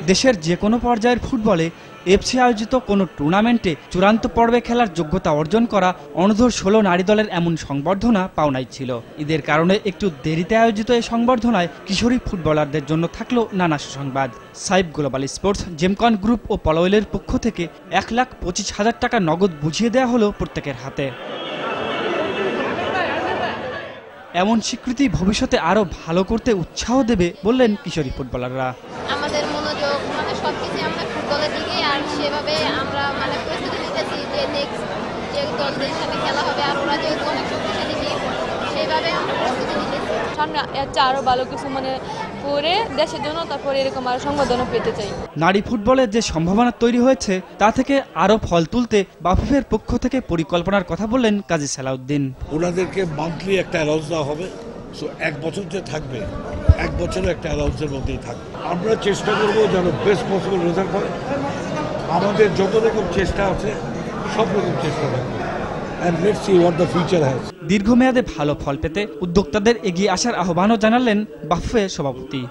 দেশের যে কোনো পর্যায়ের ফুটবলে এফসি আয়োজিত কোনো টুর্নামেন্টে চূড়ান্ত পর্বে খেলার যোগ্যতা অর্জন করা অনূর্ধ্ব-16 নারী দলের এমন সংবর্ধনা পাওনাই ছিল। ঈদের কারণে একটু দেরিতে আয়োজিত এই সংবর্ধনায় কিশোরী ফুটবলারদের জন্য থাকলো নানা সুসংবাদ। সাইব গ্লোবাল স্পোর্টস, জেমকন গ্রুপ ও পলওয়েলের পক্ষ থেকে 1,25,000 টাকা নগদ বুঝিয়ে দেওয়া হলো প্রত্যেকের হাতে। এমন স্বীকৃতি ভবিষ্যতে আরো ভালো করতে উৎসাহ দেবে বললেন কিশোরী ফুটবলাররা। আমাদের মনোযোগ সবকিছু আমরা ফুটবলের দিকে, আর সেভাবে আমরা প্রস্তুতি নিতেছি যে নেক্সট যে দলদের সাথে খেলা হবে, আর ওরা যেহেতু অনেক শক্তিশালী টিম, সেইভাবে আমরা প্রস্তুতি নিতেছি। সামনে আরো ভালো কিছু করে দেশের জন্য তারপরে এরকম আরো সংবর্ধনা পেতে চাই। নারী ফুটবলের যে সম্ভাবনা তৈরি হয়েছে তা থেকে আরো ফল তুলতে বাফুফের পক্ষ থেকে পরিকল্পনার কথা বললেন কাজী সালাউদ্দিন। ওনাদেরকে মান্থলি একটা অ্যালাউন্স দেওয়া হবে, সো 1 বছর যে থাকবে 1 বছরের একটা অ্যালাউন্সের মধ্যেই থাকবে। আমরা চেষ্টা করবো যেন বেস্ট পসিবল রেজাল্ট হয়। আমাদের যত রকম চেষ্টা আছে সব রকম চেষ্টা থাকবে। দীর্ঘমেয়াদে ভালো ফল পেতে উদ্যোক্তাদের এগিয়ে আসার আহ্বানও জানালেন বাফুফের সভাপতি।